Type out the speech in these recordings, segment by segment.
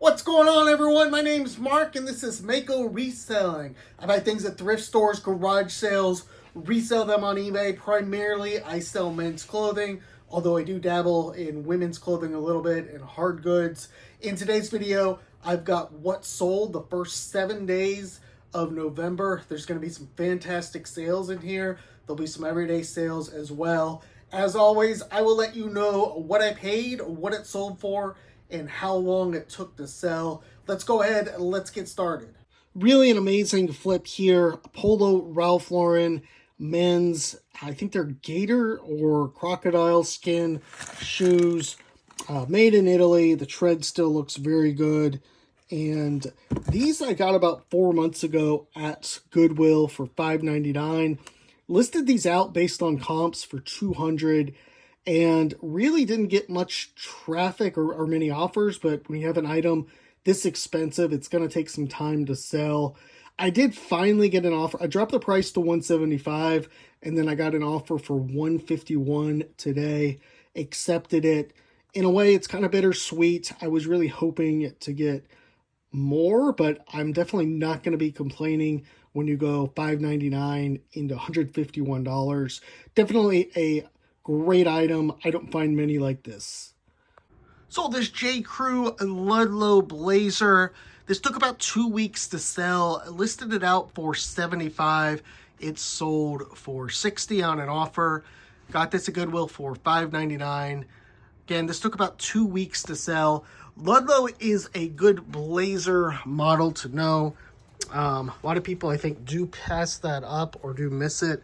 What's going on, everyone? My name's Mark, and this is Mako Reselling. I buy things at thrift stores, garage sales, resell them on eBay. Primarily, I sell men's clothing, although I do dabble in women's clothing a little bit and hard goods. In today's video, I've got what sold the first 7 days of November. There's going to be some fantastic sales in here. There'll be some everyday sales as well. As always, I will let you know what I paid, what it sold for, and how long it took to sell. Let's go ahead and let's get started. Really an amazing flip here. Polo Ralph Lauren men's, I think they're gator or crocodile skin shoes, made in Italy. The tread still looks very good. And these I got about 4 months ago at Goodwill for $5.99. Listed these out based on comps for $200 and really didn't get much traffic or many offers. But when you have an item this expensive, it's going to take some time to sell. I did finally get an offer. I dropped the price to $175, and then I got an offer for $151 today. Accepted it. In a way, it's kind of bittersweet. I was really hoping to get more, but I'm definitely not going to be complaining when you go $5.99 into $151. Definitely a great item. I don't find many like this. So this J. Crew Ludlow blazer, this took about 2 weeks to sell. I listed it out for $75. It sold for $60 on an offer. Got this at Goodwill for $5.99. Again, this took about 2 weeks to sell. Ludlow is a good blazer model to know. A lot of people, I think, do pass that up or do miss it.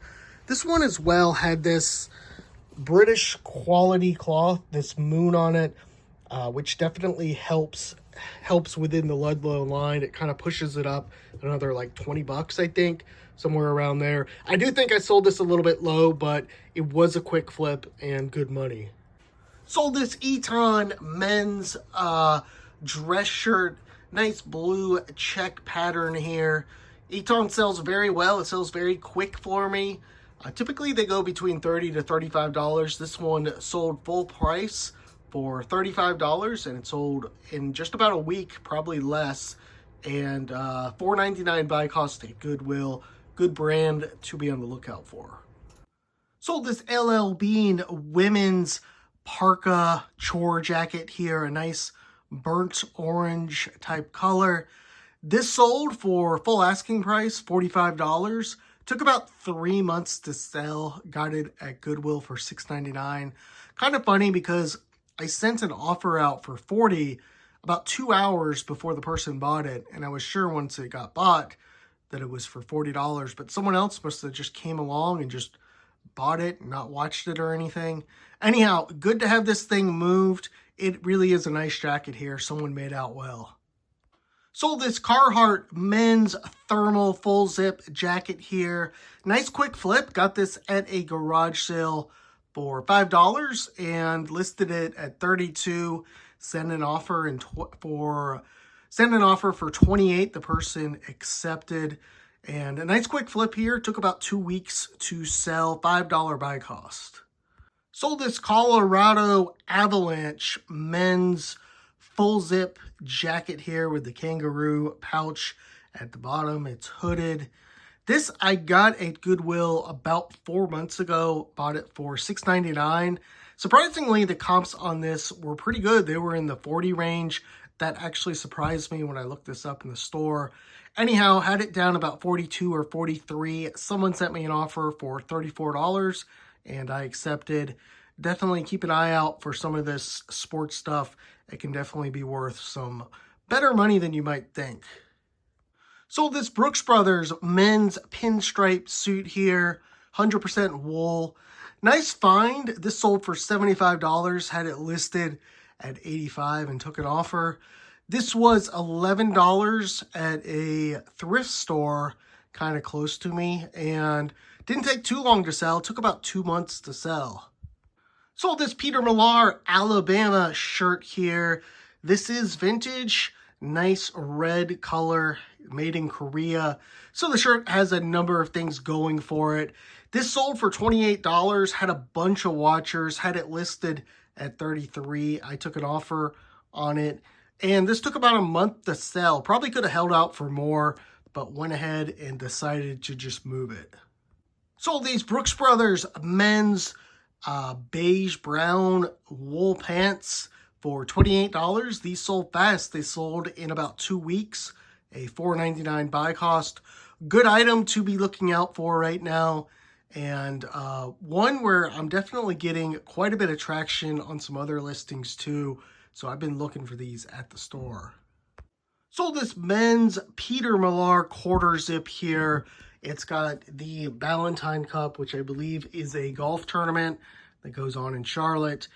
This one as well had this British quality cloth, this moon on it, which definitely helps within the Ludlow line. It kind of pushes it up another like $20, I think, somewhere around there. I do think I sold this a little bit low, but it was a quick flip and good money. Sold this Eton men's dress shirt, nice blue check pattern here. Eton sells very well. It sells very quick for me. Typically, they go between $30 to $35. This one sold full price for $35, and it sold in just about a week, probably less. And $4.99 buy cost at Goodwill. Good brand to be on the lookout for. Sold this LL Bean women's parka chore jacket here, a nice burnt orange type color. This sold for full asking price, $45. Took about 3 months to sell. Got it at Goodwill for $6.99. Kind of funny because I sent an offer out for $40 about 2 hours before the person bought it, and I was sure once it got bought that it was for $40, but someone else must have just came along and just bought it and not watched it or anything. Anyhow, good to have this thing moved. It really is a nice jacket here. Someone made out well. Sold this Carhartt men's thermal full zip jacket here. Nice quick flip. Got this at a garage sale for $5 and listed it at $32. Sent an offer for $28. The person accepted. And a nice quick flip here. Took about 2 weeks to sell. $5 buy cost. Sold this Colorado Avalanche men's full zip jacket here with the kangaroo pouch at the bottom. It's hooded. This I got at Goodwill about 4 months ago. Bought it for $6.99. Surprisingly, the comps on this were pretty good. They were in the 40 range. That actually surprised me when I looked this up in the store. Anyhow, had it down about 42 or 43. Someone sent me an offer for $34 and I accepted. Definitely keep an eye out for some of this sports stuff. It can definitely be worth some better money than you might think. Sold this Brooks Brothers men's pinstripe suit here, 100% wool. Nice find. This sold for $75. Had it listed at $85 and took an offer. This was $11 at a thrift store kind of close to me and didn't take too long to sell. It took about 2 months to sell. Sold this Peter Millar Alabama shirt here. This is vintage, nice red color, made in Korea. So the shirt has a number of things going for it. This sold for $28, had a bunch of watchers, had it listed at $33. I took an offer on it. And this took about a month to sell. Probably could have held out for more, but went ahead and decided to just move it. Sold these Brooks Brothers men's beige brown wool pants for $28. These sold fast. They sold in about 2 weeks. A $4.99 buy cost. Good item to be looking out for right now. And one where I'm definitely getting quite a bit of traction on some other listings too. So I've been looking for these at the store. Sold this men's Peter Millar quarter zip here. It's got the Valentine Cup, which I believe is a golf tournament that goes on in Charlotte.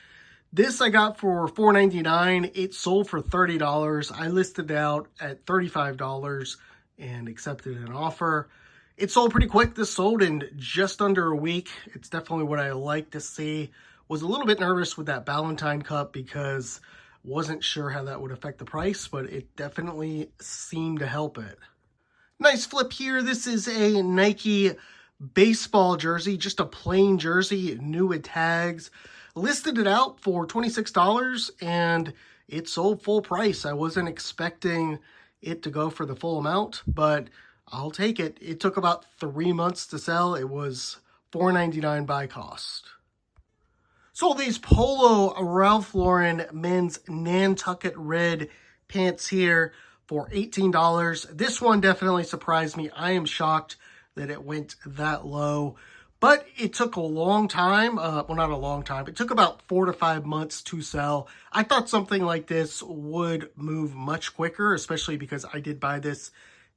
This I got for $4.99. It sold for $30. I listed it out at $35 and accepted an offer. It sold pretty quick. This sold in just under a week. It's definitely what I like to see. Was a little bit nervous with that Valentine Cup because wasn't sure how that would affect the price, but it definitely seemed to help it. Nice flip here. This is a Nike baseball jersey, just a plain jersey, new with tags. Listed it out for $26 and it sold full price. I wasn't expecting it to go for the full amount, but I'll take it. It took about 3 months to sell. It was $4.99 buy cost. Sold these Polo Ralph Lauren men's Nantucket red pants here for $18. This one definitely surprised me. I am shocked that it went that low, but it took a long time. Well, not a long time. It took about 4 to 5 months to sell. I thought something like this would move much quicker, especially because I did buy this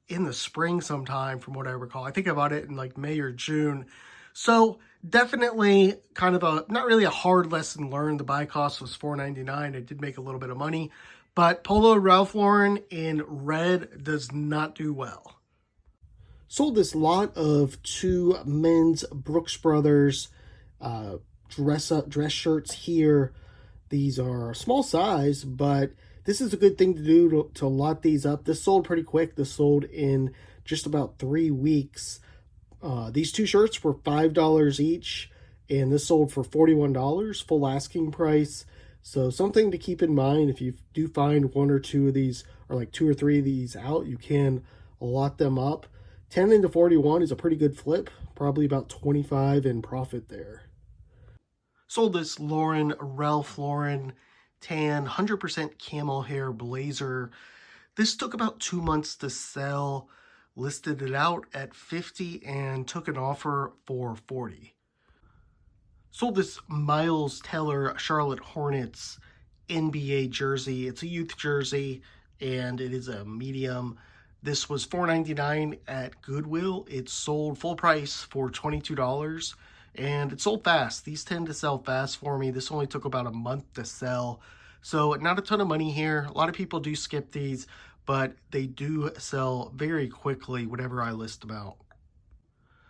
in the spring sometime from what I recall. I think I bought it in like May or June. So definitely kind of a, not really a hard lesson learned. The buy cost was $4.99. I did make a little bit of money, but Polo Ralph Lauren in red does not do well. Sold this lot of 2 men's Brooks Brothers dress shirts here. These are a small size, but this is a good thing to do to lot these up. This sold pretty quick. This sold in just about 3 weeks. These 2 shirts were $5 each, and this sold for $41, full asking price. So something to keep in mind, if you do find 1 or 2 of these, or like 2 or 3 of these out, you can lot them up. 10 into 41 is a pretty good flip, probably about 25 in profit there. Sold this Ralph Lauren tan 100% camel hair blazer. This took about 2 months to sell. Listed it out at $50 and took an offer for $40. Sold this Miles Teller Charlotte Hornets NBA jersey. It's a youth jersey and it is a medium. This was $4.99 at Goodwill. It sold full price for $22 and it sold fast. These tend to sell fast for me. This only took about a month to sell. So not a ton of money here. A lot of people do skip these, but they do sell very quickly whenever I list them out.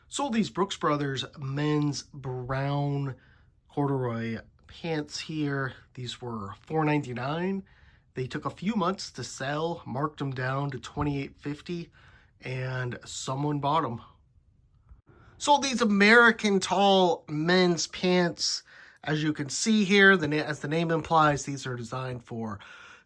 Sold these Brooks Brothers men's brown corduroy pants here. These were $4.99. They took a few months to sell, marked them down to $28.50, and someone bought them. Sold these American Tall men's pants. As you can see here, as the name implies, these are designed for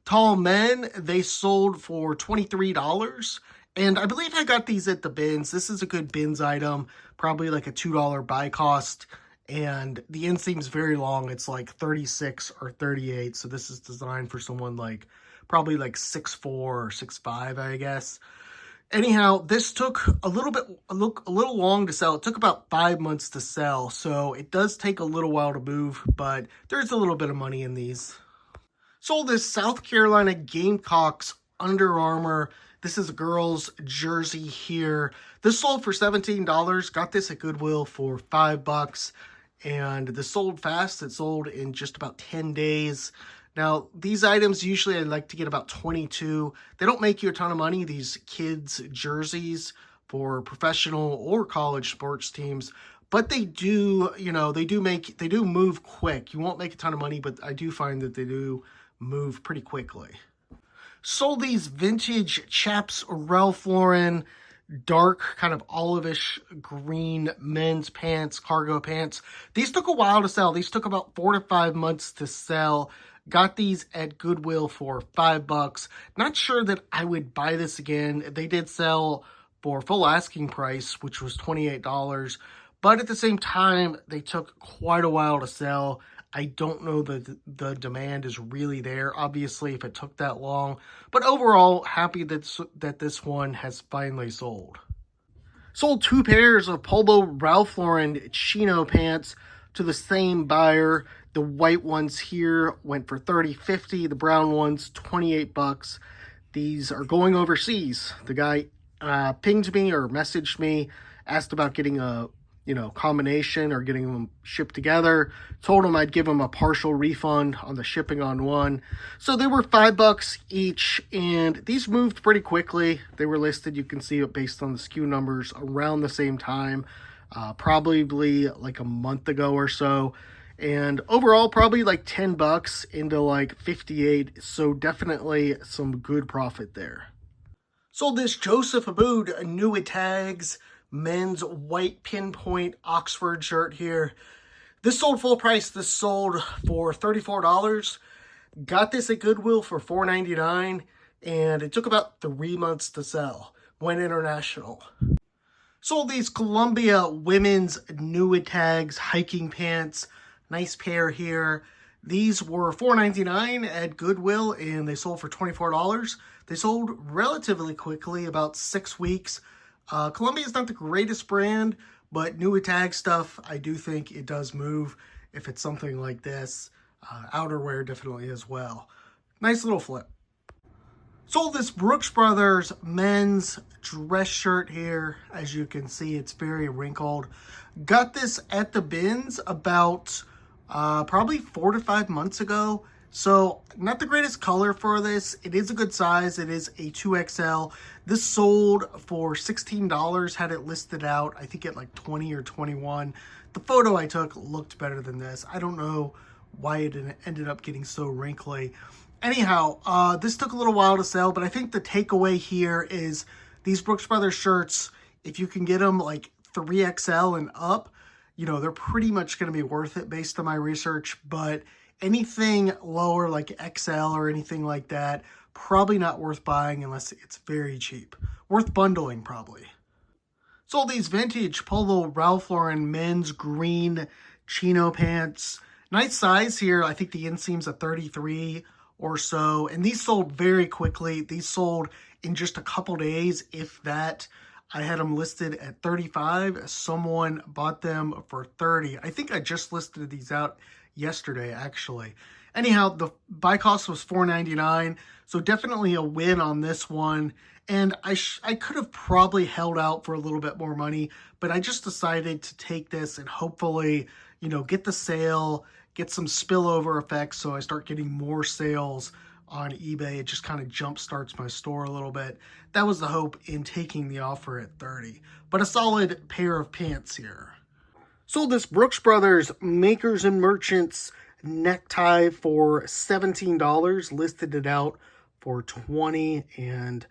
tall men. They sold for $23. And I believe I got these at the bins. This is a good bins item, probably like a $2 buy cost. And the inseam's very long. It's like 36 or 38. So this is designed for someone like probably like 6'4 or 6'5, I guess. Anyhow, this took a little long to sell. It took about 5 months to sell. So it does take a little while to move, but there's a little bit of money in these. Sold this South Carolina Gamecocks Under Armour. This is a girl's jersey here. This sold for $17. Got this at Goodwill for $5. And this sold fast. It sold in just about 10 days. Now, these items, usually I like to get about 22. They don't make you a ton of money, these kids' jerseys for professional or college sports teams. But they do, they do move quick. You won't make a ton of money, but I do find that they do move pretty quickly. Sold these vintage Chaps Ralph Lauren dark kind of olivish green men's pants, cargo pants. These took a while to sell. These took about 4 to 5 months to sell. Got these at Goodwill for $5. Not sure that I would buy this again. They did sell for full asking price, which was $28. But at the same time, they took quite a while to sell. I don't know that the demand is really there, obviously, if it took that long. But overall, happy that this one has finally sold. Sold 2 pairs of Polo Ralph Lauren chino pants to the same buyer. The white ones here went for $30.50. The brown ones, $28. These are going overseas. The guy pinged me or messaged me, asked about getting a combination or getting them shipped together. Told him I'd give him a partial refund on the shipping on one. So they were $5 each, and these moved pretty quickly. They were listed, you can see it based on the SKU numbers, around the same time, probably like a month ago or so. And overall, probably like $10 into like 58. So definitely some good profit there. Sold this Joseph Abood New Tags men's white pinpoint Oxford shirt here. This sold full price. This sold for $34. Got this at Goodwill for $4.99, and it took about 3 months to sell. Went international. Sold these Columbia women's New Tags hiking pants. Nice pair here. These were $4.99 at Goodwill, and they sold for $24. They sold relatively quickly, about 6 weeks. Columbia is not the greatest brand, but New Tag stuff, I do think it does move if it's something like this. Outerwear definitely as well. Nice little flip. Sold this Brooks Brothers men's dress shirt here. As you can see, it's very wrinkled. Got this at the bins about probably 4 to 5 months ago. So not the greatest color for this. It is a good size. It is a 2XL. This sold for $16, had it listed out, I think at like 20 or 21. The photo I took looked better than this. I don't know why it ended up getting so wrinkly. Anyhow, this took a little while to sell, but I think the takeaway here is these Brooks Brothers shirts, if you can get them like 3XL and up, they're pretty much going to be worth it based on my research. But anything lower like XL or anything like that, probably not worth buying unless it's very cheap. Worth bundling, probably. Sold these vintage Polo Ralph Lauren men's green chino pants. Nice size here. I think the inseam's a 33 or so. And these sold very quickly. These sold in just a couple days, if that. I had them listed at 35. Someone bought them for 30. I think I just listed these out yesterday, actually. Anyhow, the buy cost was $4.99, so definitely a win on this one. And I could have probably held out for a little bit more money, but I just decided to take this and hopefully, get the sale, get some spillover effects so I start getting more sales on eBay. It just kind of jump starts my store a little bit. That was the hope in taking the offer at 30. But a solid pair of pants here. Sold this Brooks Brothers Makers and Merchants necktie for $17. Listed it out for $20 and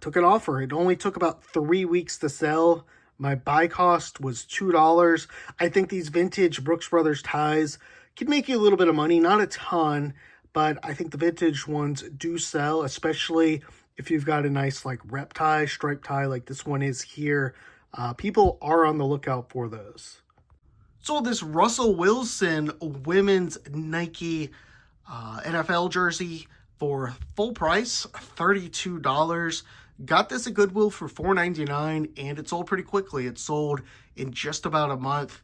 took an offer. It only took about 3 weeks to sell. My buy cost was $2. I think these vintage Brooks Brothers ties can make you a little bit of money, not a ton, but I think the vintage ones do sell, especially if you've got a nice like rep tie, stripe tie like this one is here. People are on the lookout for those. Sold this Russell Wilson women's Nike NFL jersey for full price, $32. Got this at Goodwill for $4.99, and it sold pretty quickly. It sold in just about a month.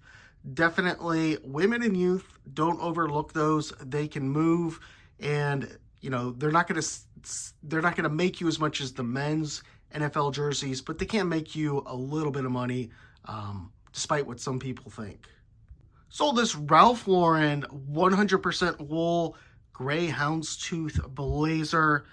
Definitely women and youth, don't overlook those. They can move, and they're not going to make you as much as the men's NFL jerseys, but they can make you a little bit of money, despite what some people think. Sold this Ralph Lauren 100% wool gray houndstooth blazer.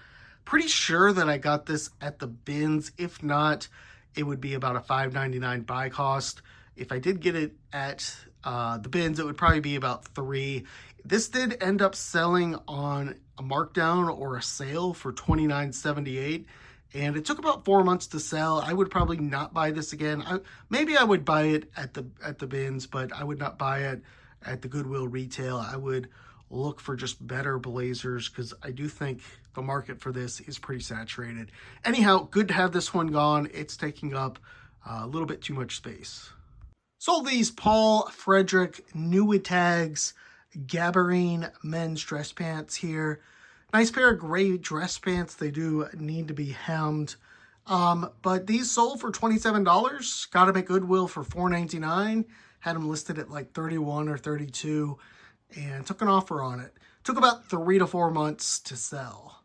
Pretty sure that I got this at the bins. If not, it would be about a $5.99 buy cost. If I did get it at the bins, it would probably be about $3. This did end up selling on a markdown or a sale for $29.78. And it took about 4 months to sell. I would probably not buy this again. Maybe I would buy it at the bins, but I would not buy it at the Goodwill retail. I would look for just better blazers, because I do think the market for this is pretty saturated. Anyhow, good to have this one gone. It's taking up a little bit too much space. Sold these Paul Frederick Tags Gabardine men's dress pants here. Nice pair of gray dress pants. They do need to be hemmed. But these sold for $27. Got them at Goodwill for $4.99. Had them listed at like $31 or $32 and took an offer on it. Took about 3 to 4 months to sell.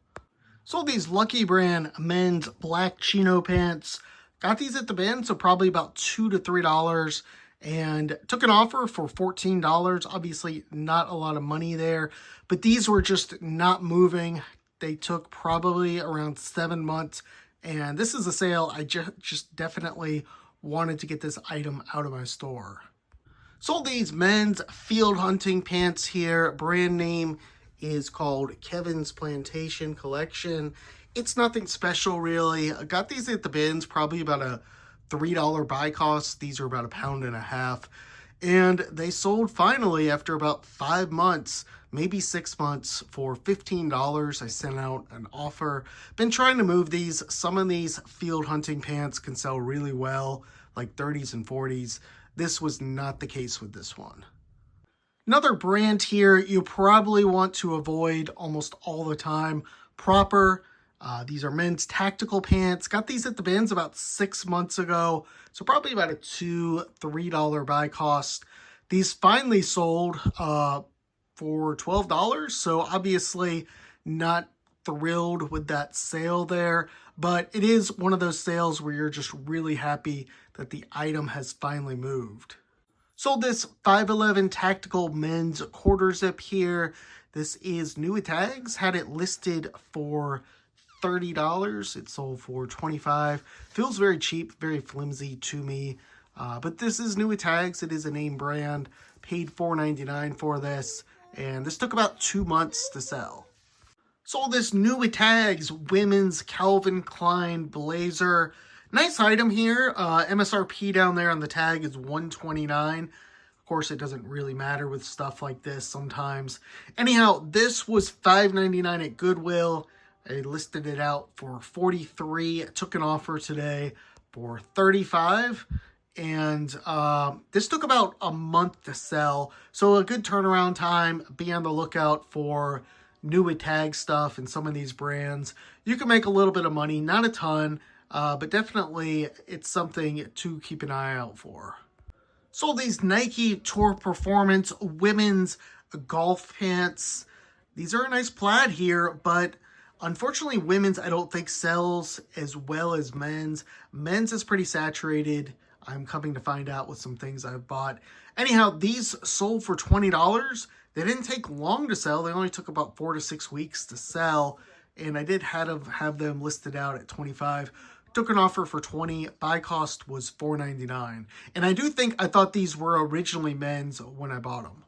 Sold these Lucky Brand men's black chino pants. Got these at the bin, so probably about $2 to $3. And took an offer for $14. Obviously not a lot of money there, but these were just not moving. They took probably around 7 months, and this is a sale. I just definitely wanted to get this item out of my store. Sold these men's field hunting pants here. Brand name is called Kevin's Plantation Collection. It's nothing special really. I got these at the bins, probably about a $3 buy cost. These are about £1.50. And they sold finally after about 5 months, maybe 6 months, for $15. I sent out an offer. Been trying to move these. Some of these field hunting pants can sell really well, like 30s and 40s. This was not the case with this one. Another brand here you probably want to avoid almost all the time, Proper. These are men's tactical pants. Got these at the bins about 6 months ago, so probably about a $2, $3 buy cost. These finally sold for $12, so obviously not thrilled with that sale there, but it is one of those sales where you're just really happy that the item has finally moved. Sold this 511 tactical men's quarter zip here. This is new with tags. Had it listed for $30. It sold for $25. Feels very cheap, very flimsy to me. But this is new with tags. It is a name brand. Paid $4.99 for this, and this took about 2 months to sell. Sold this new with tags women's Calvin Klein blazer. Nice item here. MSRP down there on the tag is $129. Of course, it doesn't really matter with stuff like this sometimes. Anyhow, this was $5.99 at Goodwill. I listed it out for $43. Took an offer today for $35. And this took about a month to sell. So a good turnaround time. Be on the lookout for new with tag stuff and some of these brands. You can make a little bit of money, not a ton, but definitely it's something to keep an eye out for. Sold these Nike Tour Performance women's golf pants. These are a nice plaid here, but unfortunately women's I don't think sells as well as men's. Men's is pretty saturated. I'm coming to find out with some things I've bought. Anyhow, these sold for $20. They didn't take long to sell. They only took about 4 to 6 weeks to sell. And I did have them listed out at $25. Took an offer for $20. Buy cost was $4.99. And I thought these were originally men's when I bought them.